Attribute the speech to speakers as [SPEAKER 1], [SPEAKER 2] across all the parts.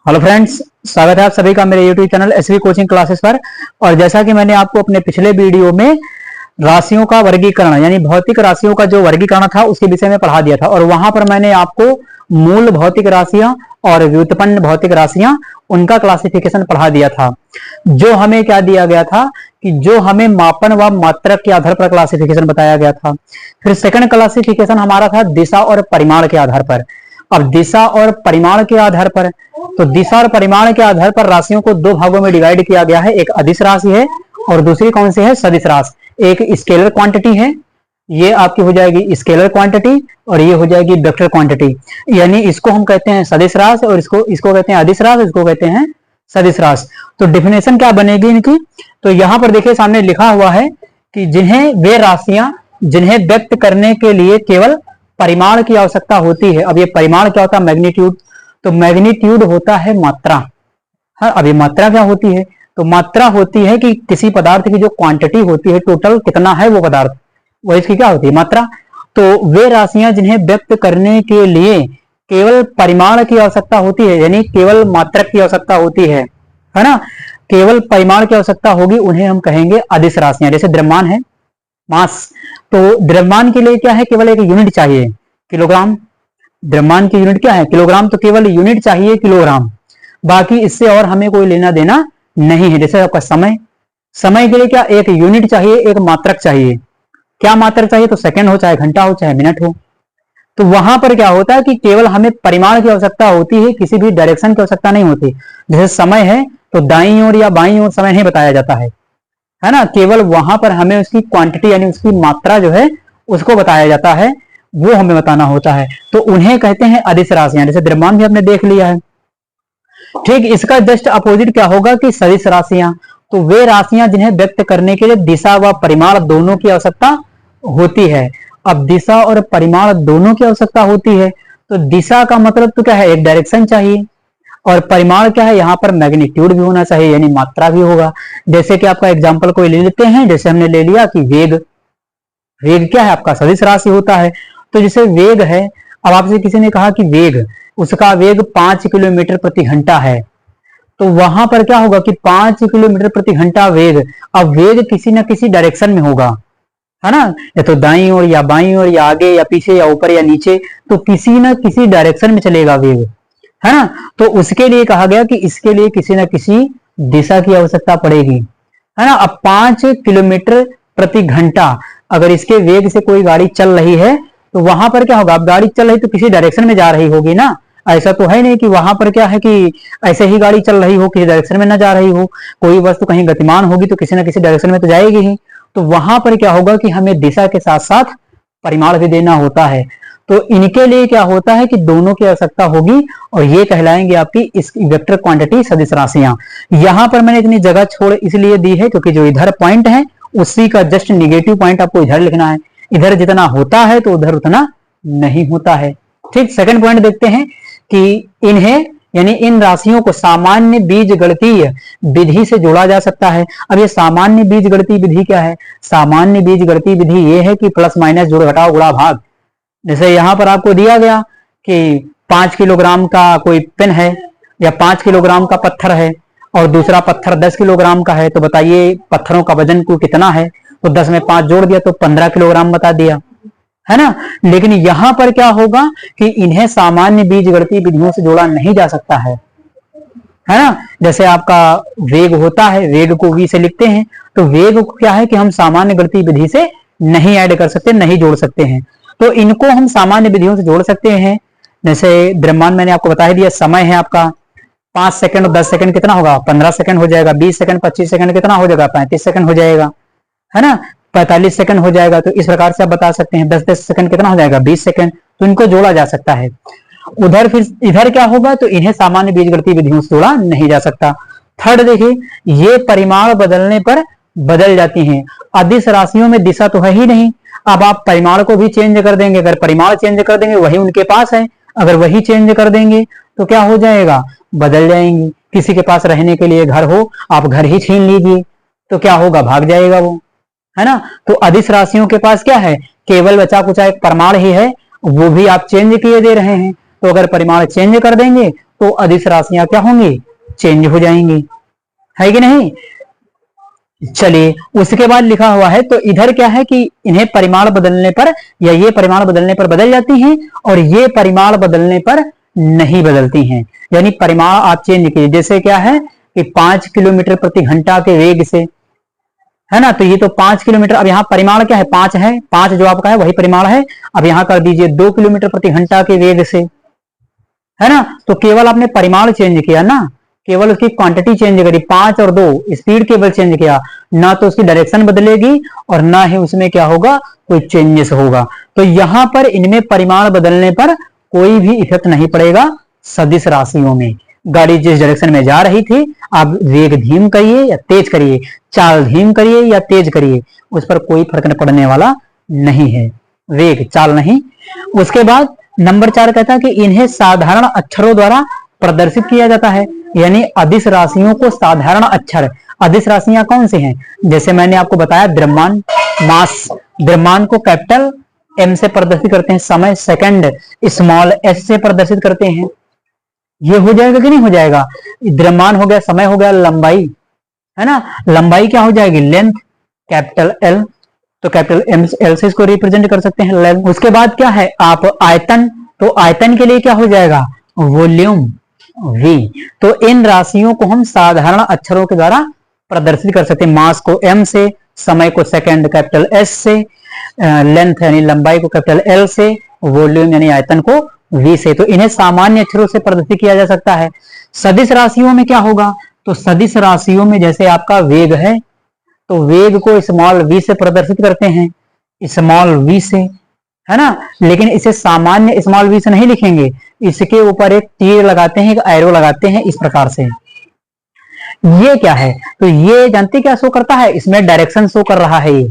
[SPEAKER 1] Hello friends, स्वागत है आप सभी का मेरे YouTube channel SV coaching classes पर। और जैसा कि मैंने आपको अपने पिछले वीडियो में राशियों का वर्गीकरण यानी भौतिक राशियों का जो वर्गीकरण था उसके विषय में पढ़ा दिया था, और वहां पर मैंने आपको मूल भौतिक राशियां और व्युत्पन्न भौतिक राशियां उनका क्लासिफिकेशन पढ़ा दिया था। जो हमें क्या दिया गया था कि जो हमें मापन व मात्रक के आधार पर क्लासिफिकेशन बताया गया था। फिर सेकंड क्लासिफिकेशन हमारा था दिशा और परिमाण के आधार पर। अब दिशा और परिमाण के आधार पर, तो दिशा और परिमाण के आधार पर राशियों को दो भागों में डिवाइड किया गया है। एक अदिश राशि है और दूसरी कौन सी है? सदिश राशि। एक स्केलर क्वांटिटी है, ये आपकी हो जाएगी स्केलर क्वांटिटी, और ये हो जाएगी वेक्टर क्वांटिटी। यानी इसको हम कहते हैं सदिश राशि और इसको कहते हैं अदिश राशि, इसको कहते हैं सदिश राशि। तो डेफिनेशन क्या बनेगी इनकी? तो यहां पर देखिए सामने लिखा हुआ है कि जिन्हें वे राशियां जिन्हें व्यक्त करने के लिए केवल परिमाण की आवश्यकता होती है। अब ये परिमाण क्या होता है? मैग्नीट्यूड। तो मैग्नीट्यूड होता है मात्रा। हाँ, अब ये मात्रा क्या होती है? तो मात्रा होती है कि किसी पदार्थ की जो क्वांटिटी होती है, टोटल कितना है वो पदार्थ, वो इसकी क्या होती है? मात्रा। तो वे राशियां जिन्हें व्यक्त करने के लिए केवल परिमाण की आवश्यकता होती है, यानी केवल मात्रक की आवश्यकता होती है ना, केवल परिमाण की आवश्यकता होगी, उन्हें हम कहेंगे अदिश राशियां। जैसे द्रव्यमान है, मास, तो द्रव्यमान के लिए क्या है? केवल एक यूनिट चाहिए, किलोग्राम। द्रव्यमान की यूनिट क्या है? किलोग्राम। तो केवल यूनिट चाहिए किलोग्राम, बाकी इससे और हमें कोई लेना देना नहीं है। जैसे आपका समय, समय के लिए क्या? एक यूनिट चाहिए, एक मात्रक चाहिए। क्या मात्रक चाहिए? तो सेकंड हो, चाहे घंटा हो, चाहे मिनट हो। तो वहां पर क्या होता है कि केवल हमें परिमाण की आवश्यकता होती है, किसी भी डायरेक्शन की आवश्यकता नहीं होती। जैसे समय है तो दाईं ओर या बाईं ओर समय नहीं बताया जाता है ना, केवल वहां पर हमें उसकी क्वांटिटी यानी उसकी मात्रा जो है उसको बताया जाता है, वो हमें बताना होता है। तो उन्हें कहते हैं अदिश राशियां। जैसे द्रव्यमान भी आपने देख लिया है। ठीक, इसका जस्ट अपोजिट क्या होगा कि सदिश राशियां। तो वे राशियां जिन्हें व्यक्त करने के लिए दिशा व परिमाण दोनों की आवश्यकता होती है। अब दिशा और परिमाण दोनों की आवश्यकता होती है, तो दिशा का मतलब तो क्या है? एक डायरेक्शन चाहिए, और परिमाण क्या है? यहाँ पर मैग्नीट्यूड भी होना चाहिए, यानी मात्रा भी होगा। जैसे कि आपका एग्जांपल कोई ले लेते हैं, जैसे हमने ले लिया कि वेग। वेग क्या है? आपका सदिश राशि होता है। तो जैसे वेग है, अब आपसे किसी ने कहा कि वेग, उसका वेग 5 किलोमीटर प्रति घंटा है, तो वहां पर क्या होगा कि 5 किलोमीटर प्रति घंटा वेग। अब वेग किसी ना किसी डायरेक्शन में होगा, है ना, या तो दाईं ओर या बाईं ओर या आगे या पीछे या ऊपर या नीचे, तो किसी ना किसी डायरेक्शन में चलेगा वेग, है ना। तो उसके लिए कहा गया कि इसके लिए किसी ना किसी दिशा की आवश्यकता पड़ेगी, है ना। अब 5 किलोमीटर प्रति घंटा अगर इसके वेग से कोई गाड़ी चल रही है, तो वहां पर क्या होगा? अब गाड़ी चल रही तो किसी डायरेक्शन में जा रही होगी ना। ऐसा तो है नहीं कि वहां पर क्या है कि ऐसे ही गाड़ी चल रही हो, किसी डायरेक्शन में ना जा रही हो। कोई वस्तु कहीं गतिमान होगी तो किसी ना किसी डायरेक्शन में तो जाएगी ही। तो वहां पर क्या होगा कि हमें दिशा के साथ साथ परिमाण भी देना होता है। तो इनके लिए क्या होता है कि दोनों की आवश्यकता होगी, और ये कहलाएंगे आपकी इस वेक्टर क्वांटिटी सदिश राशियां। यहां पर मैंने इतनी जगह छोड़ इसलिए दी है क्योंकि जो इधर पॉइंट है उसी का जस्ट निगेटिव पॉइंट आपको इधर लिखना है। इधर जितना होता है तो उधर उतना नहीं होता है। ठीक, सेकंड पॉइंट देखते हैं कि इन्हें यानी इन राशियों को सामान्य बीज गणितीय विधि से जोड़ा जा सकता है। अब ये सामान्य बीज गणितीय विधि क्या है? सामान्य बीज गणितीय विधि ये है कि प्लस माइनस जोड़ घटाओ गुणा भाग। जैसे यहां पर आपको दिया गया कि 5 किलोग्राम का कोई पेन है, या 5 किलोग्राम का पत्थर है, और दूसरा पत्थर 10 किलोग्राम का है, तो बताइए पत्थरों का वजन कुल कितना है? तो 10 में 5 जोड़ दिया तो 15 किलोग्राम बता दिया, है ना। लेकिन यहां पर क्या होगा कि इन्हें सामान्य बीज गणितीय विधियों से जोड़ा नहीं जा सकता है ना। जैसे आपका वेग होता है, वेग को v से लिखते हैं, तो वेग को क्या है कि हम सामान्य गणितीय विधि से नहीं ऐड कर सकते, नहीं जोड़ सकते हैं। तो इनको हम सामान्य विधियों से जोड़ सकते हैं। जैसे द्रव्यमान मैंने आपको बता दिया। समय है आपका 5 सेकंड और 10 सेकंड कितना होगा? 15 सेकंड हो जाएगा। 20 सेकंड 25 सेकंड कितना हो जाएगा? 35 सेकंड हो जाएगा, है ना। 45 सेकंड हो जाएगा। तो इस प्रकार से आप बता सकते हैं 10-10 सेकंड कितना हो जाएगा? 20 सेकंड। तो इनको जोड़ा जा सकता है। उधर फिर इधर क्या होगा? तो इन्हें सामान्य बीजगणितीय विधियों से जोड़ा नहीं जा सकता। थर्ड देखिए, ये परिमाण बदलने पर बदल जाती हैं। अदिश राशियों में दिशा तो है ही नहीं। अब आप परिमाण को भी चेंज कर देंगे, अगर परिमाण चेंज कर देंगे वही उनके पास है, अगर वही चेंज कर देंगे तो क्या हो जाएगा? बदल जाएंगी। किसी के पास रहने के लिए घर हो, आप घर ही छीन लीजिए तो क्या होगा? भाग जाएगा वो, है ना। तो अदिश राशियों के पास क्या है? केवल बचा कुचा एक परिमाण ही है, वो भी आप चेंज किए दे रहे हैं। तो अगर परिमाण चेंज कर देंगे तो अदिश राशियां क्या होंगी, चेंज हो जाएंगी, है कि नहीं। चलिए उसके बाद लिखा हुआ है, तो इधर क्या है कि इन्हें परिमाण बदलने पर या ये परिमाण बदलने पर बदल जाती हैं और ये परिमाण बदलने पर नहीं बदलती हैं। यानी परिमाण आप चेंज कीजिए, जैसे क्या है कि 5 किलोमीटर प्रति घंटा के वेग से, है ना, तो ये तो 5 किलोमीटर, अब यहाँ परिमाण क्या है, 5 है, 5 जो आपका है वही परिमाण है। अब यहाँ कर दीजिए 2 किलोमीटर प्रति घंटा के वेग से, है ना, तो केवल आपने परिमाण चेंज किया ना, केवल उसकी क्वांटिटी चेंज करी, 5 और 2 स्पीड केवल चेंज किया, ना तो उसकी डायरेक्शन बदलेगी और ना ही उसमें क्या होगा, कोई चेंजेस होगा। तो यहां पर इनमें परिमाण बदलने पर कोई भी इफेक्ट नहीं पड़ेगा सदिश राशियों में। गाड़ी जिस डायरेक्शन में जा रही थी, आप वेग धीम करिए या तेज करिए, चाल धीम करिए या तेज करिए, उस पर कोई फर्क पड़ने वाला नहीं है, वेग चाल नहीं। उसके बाद नंबर 4 कहता है कि इन्हें साधारण अक्षरों द्वारा प्रदर्शित किया जाता है। यानी अदिश राशियों को साधारण अक्षर, अदिश राशियां कौन से हैं, जैसे मैंने आपको बताया द्रव्यमान, मास, द्रव्यमान को कैपिटल एम से प्रदर्शित करते हैं, समय सेकंड स्मॉल एस से प्रदर्शित करते हैं। ये हो जाएगा कि नहीं हो जाएगा, द्रव्यमान हो गया, समय हो गया, लंबाई, है ना, लंबाई क्या हो जाएगी, लेंथ कैपिटल एल, तो कैपिटल एम एल से इसको रिप्रेजेंट कर सकते हैं लेंथ। उसके बाद क्या है आप आयतन, तो आयतन के लिए क्या हो जाएगा, वॉल्यूम वी। तो इन राशियों को हम साधारण अक्षरों के द्वारा प्रदर्शित कर सकते हैं, मास को एम से, समय को सेकंड कैपिटल एस से, लेंथ यानी लंबाई को कैपिटल एल से, वॉल्यूम यानी आयतन को वी से। तो इन्हें सामान्य अक्षरों से प्रदर्शित किया जा सकता है। सदिश राशियों में क्या होगा, तो सदिश राशियों में जैसे आपका वेग है, तो वेग को स्मॉल वी से प्रदर्शित करते हैं, स्मॉल वी से, है ना, लेकिन इसे सामान्य स्मॉल वी से नहीं लिखेंगे, इसके ऊपर एक तीर लगाते हैं, एक एरो लगाते हैं इस प्रकार से। ये क्या है, तो ये जानते क्या शो करता है, इसमें डायरेक्शन शो कर रहा है, ये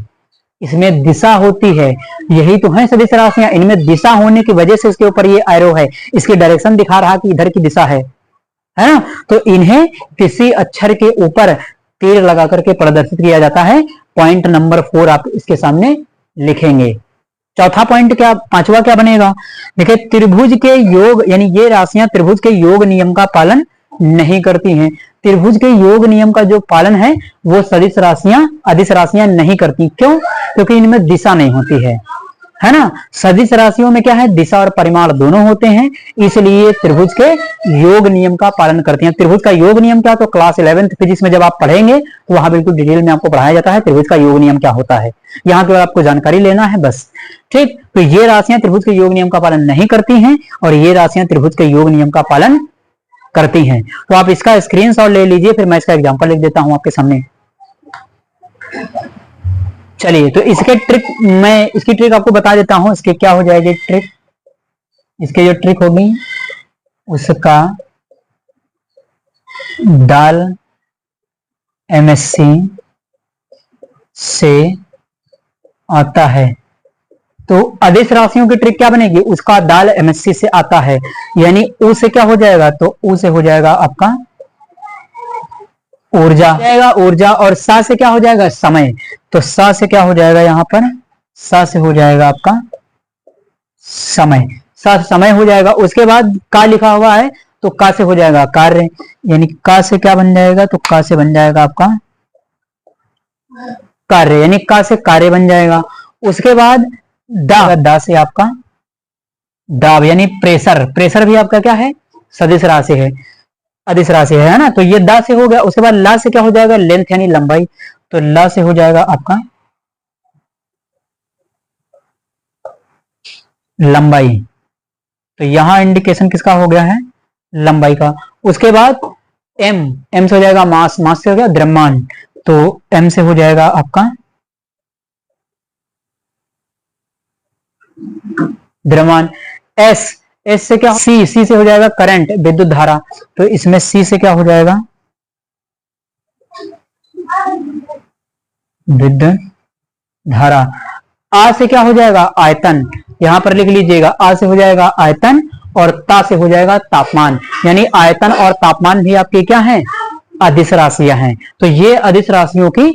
[SPEAKER 1] इसमें दिशा होती है, यही तो है सदिश राशियां, इनमें दिशा होने की वजह से इसके ऊपर ये एरो है, इसकी डायरेक्शन दिखा रहा कि इधर की दिशा है ना। तो इन्हें किसी अक्षर के ऊपर तीर लगा करके प्रदर्शित किया जाता है। पॉइंट नंबर 4 आप इसके सामने लिखेंगे। चौथा पॉइंट क्या, पांचवा क्या बनेगा, देखिए त्रिभुज के योग, यानी ये राशियां त्रिभुज के योग नियम का पालन नहीं करती हैं। त्रिभुज के योग नियम का जो पालन है वो सदिश राशियां, अदिश राशियां नहीं करती। क्यों, क्योंकि इनमें दिशा नहीं होती है ना। सदिश राशियों में क्या है, दिशा और परिमाण दोनों होते हैं, इसलिए त्रिभुज के योग नियम का पालन करती हैं। त्रिभुज का योग नियम क्या, तो क्लास 11th फिजिक्स में जब आप पढ़ेंगे तो वहां बिल्कुल डिटेल में आपको पढ़ाया जाता है त्रिभुज का योग नियम क्या होता है। यहाँ केवल आपको जानकारी लेना है बस, ठीक। तो ये राशियां त्रिभुज के योग नियम का पालन नहीं करती हैं और ये राशियां त्रिभुज के योग नियम का पालन करती हैं। तो आप इसका स्क्रीनशॉट ले लीजिए, फिर मैं इसका एग्जांपल लिख देता हूं आपके सामने। चलिए तो इसके ट्रिक, मैं इसकी ट्रिक आपको बता देता हूं, इसके क्या हो जाएगी ट्रिक, इसके जो ट्रिक होगी उसका दाल एमएससी से आता है। तो अदिश राशियों की ट्रिक क्या बनेगी, उसका दाल एमएससी से आता है, यानी ऊ से क्या हो जाएगा, तो ऊ से हो जाएगा आपका ऊर्जा, ऊर्जा, और सा से क्या हो जाएगा, समय। तो सा से क्या हो जाएगा, यहां पर सा से हो जाएगा आपका समय, सा समय हो जाएगा। उसके बाद का लिखा हुआ है, तो का से हो जाएगा कार्य, यानी का से क्या बन जाएगा, तो का से बन जाएगा आपका कार्य, यानी का से कार्य बन जाएगा। उसके बाद दा से आपका दाब, यानी प्रेशर, प्रेशर भी आपका क्या है, सदिश राशि है, अदिश राशि है ना। तो ये दा से हो गया। उसके बाद ला से क्या हो जाएगा, लेंथ यानी लंबाई, तो ला से हो जाएगा आपका लंबाई। तो यहां इंडिकेशन किसका हो गया है, लंबाई का। उसके बाद एम, एम से हो जाएगा मास, मास से हो गया द्रव्यमान, तो एम से हो जाएगा आपका द्रव्यमान। एस, एस से क्या, सी, सी से हो जाएगा करंट, विद्युत धारा, तो इसमें सी से क्या हो जाएगा, विद्युत धारा। आ से क्या हो जाएगा, आयतन, यहां पर लिख लीजिएगा, आ से हो जाएगा आयतन और ता से हो जाएगा तापमान, यानी आयतन और तापमान भी आपकी क्या है, अदिश राशियां हैं। तो ये अदिश राशियों की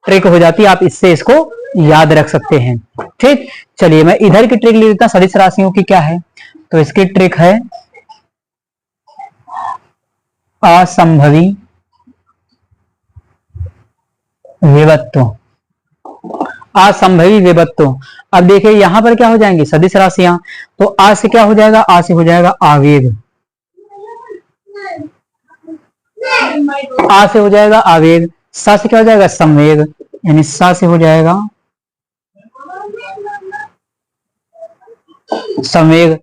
[SPEAKER 1] ट्रिक हो जाती है, आप इससे इसको याद रख सकते हैं, ठीक। चलिए मैं इधर की ट्रिक ले लेता हूं, सदिश राशियों की क्या है, तो इसकी ट्रिक है असंभवी विभक्तों, असंभवी विभक्तों। अब देखिए यहां पर क्या हो जाएंगी सदिश राशियां, तो आ से क्या हो जाएगा, आ से हो जाएगा आवेग, आ से हो जाएगा आवेग, सा से क्या हो जाएगा संवेग, यानी सा से हो जाएगा संवेग,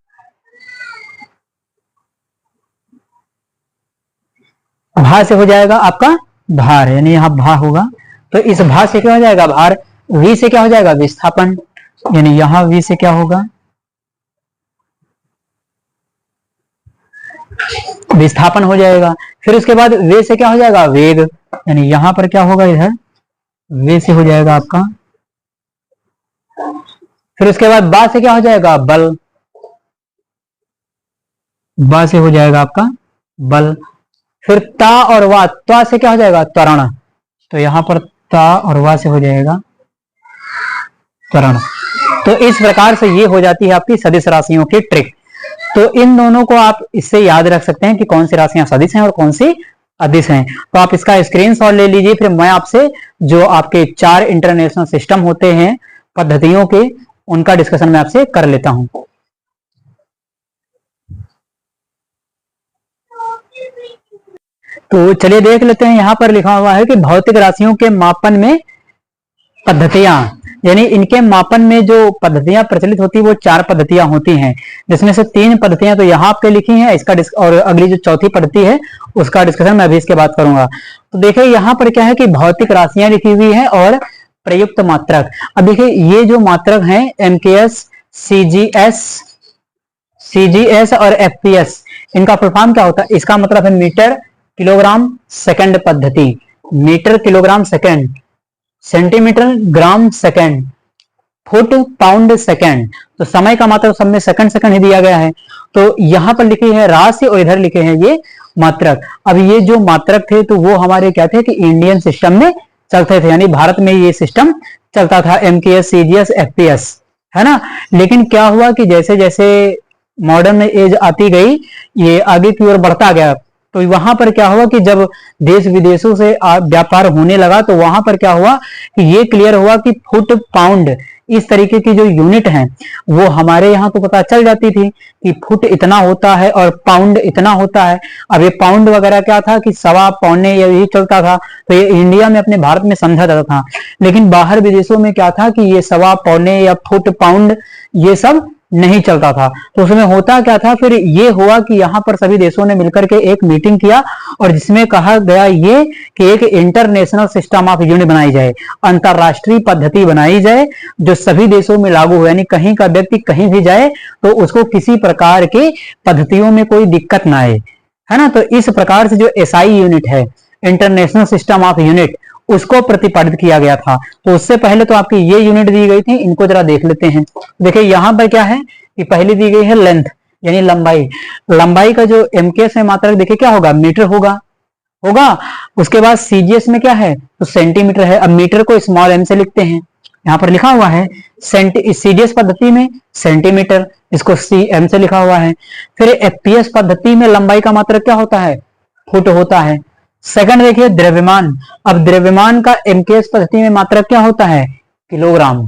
[SPEAKER 1] भा से हो जाएगा आपका भार, यानी यहां भा होगा, तो इस भा से क्या हो जाएगा भार, वी से क्या हो जाएगा विस्थापन, यानी यहां वी से क्या होगा विस्थापन हो जाएगा। फिर उसके बाद वे से क्या हो जाएगा वेग, यानी यहां पर क्या होगा इधर वे से हो जाएगा आपका, फिर उसके बाद बा से क्या हो जाएगा बल, बा से हो जाएगा आपका बल, फिर ता और वा, त्वा से क्या हो जाएगा त्वरण, तो यहां पर ता और वा से हो जाएगा त्वरण। तो इस प्रकार से ये हो जाती है आपकी सदिश राशियों की ट्रिक। तो इन दोनों को आप इससे याद रख सकते हैं कि कौन सी राशियां सदिश हैं और कौन सी अदिश हैं। तो आप इसका स्क्रीनशॉट ले लीजिए, फिर मैं आपसे जो आपके 4 इंटरनेशनल सिस्टम होते हैं पद्धतियों के, उनका डिस्कशन मैं आपसे कर लेता हूं। तो चलिए देख लेते हैं, यहां पर लिखा हुआ है कि भौतिक राशियों के मापन में पद्धतियां, यानी इनके मापन में जो पद्धतियां प्रचलित होती है वो 4 पद्धतियां होती हैं, जिसमें से 3 पद्धतियां तो यहाँ आपके लिखी हैं, इसका और अगली जो चौथी पद्धति है उसका डिस्कशन मैं अभी इसके बाद करूंगा। तो देखिए यहाँ पर क्या है कि भौतिक राशियां लिखी हुई है और प्रयुक्त मात्रक। अब देखिए ये जो मात्रक हैं एमकेएस, सीजीएस और एफपीएस, इनका फुल फॉर्म क्या होता है, इसका मतलब है मीटर किलोग्राम सेकंड पद्धति, metre kilogram second, centimetre gram second, foot pound second. तो समय का मात्रक सब में सेकंड सेकंड ही दिया गया है। तो यहां पर लिखी है राशि और इधर लिखे हैं ये मात्रक। अब ये जो मात्रक थे तो वो हमारे क्या थे कि इंडियन सिस्टम में चलते थे, यानी भारत में ये सिस्टम चलता था, एमकेएस, सीजीएस, एफपीएस, है ना। लेकिन क्या हुआ कि जैसे जैसे मॉडर्न एज आती गई, ये आगे की ओर बढ़ता गया, तो वहां पर क्या हुआ कि जब देश विदेशों से व्यापार होने लगा तो वहां पर क्या हुआ कि ये क्लियर हुआ कि फुट पाउंड इस तरीके की जो यूनिट है वो हमारे यहाँ तो पता चल जाती थी कि फुट इतना होता है और पाउंड इतना होता है। अब ये पाउंड वगैरह क्या था कि सवा पौने यही चलता था, तो ये इंडिया में अपने भारत में समझा जाता था, लेकिन बाहर विदेशों में क्या था कि ये सवा पौने या फुट पाउंड ये सब नहीं चलता था। तो उसमें होता क्या था, फिर ये हुआ कि यहाँ पर सभी देशों ने मिलकर के एक मीटिंग किया और जिसमें कहा गया ये कि एक इंटरनेशनल सिस्टम ऑफ यूनिट बनाई जाए, अंतरराष्ट्रीय पद्धति बनाई जाए जो सभी देशों में लागू हो, यानी कहीं का व्यक्ति कहीं भी जाए तो उसको किसी प्रकार के पद्धतियों में कोई दिक्कत ना आए, है ना। तो इस प्रकार से जो एसआई यूनिट है, इंटरनेशनल सिस्टम ऑफ यूनिट, उसको प्रतिपादित किया गया था। तो उससे पहले तो आपकी ये यूनिट दी गई थी, इनको जरा देख लेते हैं। देखिए यहां पर क्या है कि पहली दी गई है लेंथ, यानी लंबाई। लंबाई का जो एमकेएस है मात्रक देखिए क्या होगा, मीटर होगा। उसके बाद सीजीएस में क्या है तो सेंटीमीटर है। अब मीटर को स्मॉल एम से लिखते हैं, यहाँ पर लिखा हुआ है सीजीएस पद्धति में सेंटीमीटर, इसको सीएम से लिखा हुआ है। फिर एफपीएस पद्धति में लंबाई का मात्रक क्या होता है, फुट होता है। सेकंड देखिए द्रव्यमान। अब द्रव्यमान का एमकेएस पद्धति में मात्रक क्या होता है, किलोग्राम।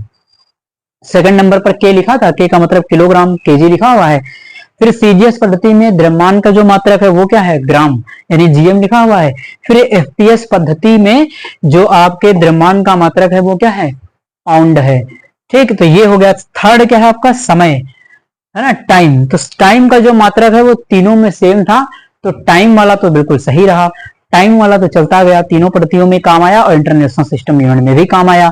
[SPEAKER 1] सेकंड नंबर पर के लिखा था, के का मतलब किलोग्राम, केजी लिखा हुआ है। फिर सीजीएस पद्धति में द्रव्यमान का जो मात्रक है वो क्या है, ग्राम, यानी जीएम लिखा हुआ है। फिर एफपीएस पद्धति में जो आपके द्रव्यमान का मात्रक है वो क्या है, पाउंड है। ठीक, तो ये हो गया। थर्ड क्या है आपका, समय, है ना, टाइम। तो टाइम का जो मात्रक है वो तीनों में सेम था, तो टाइम वाला तो बिल्कुल सही रहा, टाइम वाला तो चलता गया, तीनों पद्धतियों में काम आया और इंटरनेशनल सिस्टम यूनिट में भी काम आया।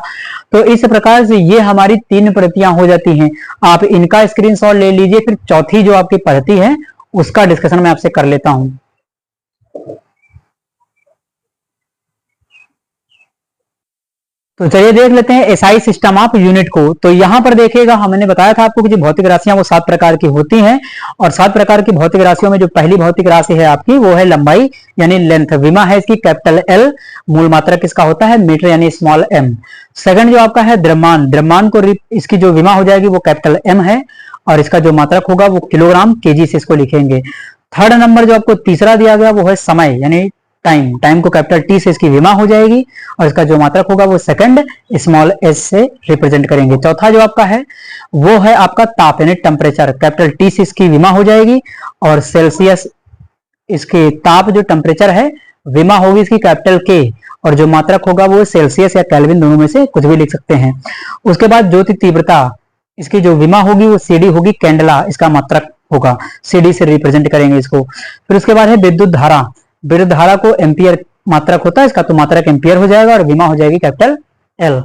[SPEAKER 1] तो इस प्रकार से ये हमारी 3 पद्धतियां हो जाती हैं। आप इनका स्क्रीनशॉट ले लीजिए, फिर चौथी जो आपकी पद्धति है उसका डिस्कशन मैं आपसे कर लेता हूं। तो चलिए देख लेते हैं एसआई सिस्टम ऑफ यूनिट को। तो यहां पर देखिएगा, हमने बताया था आपको कि जो भौतिक राशियां वो 7 प्रकार की होती हैं, और 7 प्रकार की भौतिक राशियों में जो पहली भौतिक राशि है आपकी वो है लंबाई यानी लेंथ। विमा है इसकी कैपिटल एल, मूल मात्रक इसका होता है मीटर यानी स्मॉल एम। सेकंड जो आपका है द्रव्यमान, द्रव्यमान को इसकी जो विमा हो जाएगी वो कैपिटल एम है, और इसका जो मात्रक होगा वो किलोग्राम, केजी से इसको लिखेंगे। थर्ड नंबर जो आपको तीसरा दिया गया वो है समय, यानी टाइम। टाइम को कैपिटल टी से इसकी विमा हो जाएगी और इसका जो मात्रक होगा वो सेकंड स्मॉल एस से रिप्रेजेंट करेंगे। चौथा जो आपका है वो है आपका ताप, यानी टेम्परेचर। कैपिटल टी से इसकी विमा हो जाएगी और सेल्सियस, इसके ताप जो टेम्परेचर है विमा होगी इसकी कैपिटल के, और जो मात्रक होगा वो सेल्सियस या केल्विन, दोनों में से कुछ भी लिख सकते हैं। उसके बाद ज्योति तीव्रता, इसकी जो विमा होगी वो सीडी होगी, कैंडला इसका मात्रक होगा, सीडी से रिप्रेजेंट करेंगे इसको। फिर उसके बाद है विद्युत धारा। विद्युत धारा को एम्पियर मात्रक होता है इसका, तो मात्रक एम्पियर हो जाएगा और विमा हो जाएगी कैपिटल एल।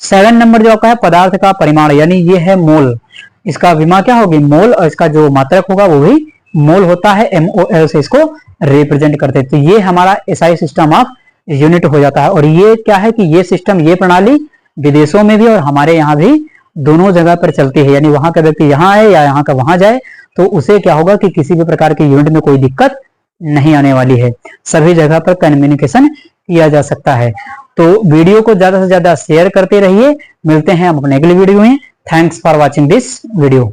[SPEAKER 1] 7 नंबर जो आपका है पदार्थ का परिमाण, यानी ये है मोल। इसका विमा क्या होगी मोल, और इसका जो मात्रक होगा वो भी मोल होता है, MOL से इसको रिप्रेजेंट करते हैं। तो ये हमारा SI सिस्टम ऑफ यूनिट हो जाता है। और ये क्या है कि ये सिस्टम, ये प्रणाली विदेशों में भी और हमारे यहाँ भी दोनों जगह पर चलती है, यानी वहां का व्यक्ति यहाँ आए या यहाँ का वहां जाए तो उसे क्या होगा कि किसी भी प्रकार के यूनिट में कोई दिक्कत नहीं आने वाली है, सभी जगह पर कम्युनिकेशन किया जा सकता है। तो वीडियो को ज्यादा से ज्यादा शेयर करते रहिए। मिलते हैं हम अपने अगले वीडियो में। Thanks for watching this video.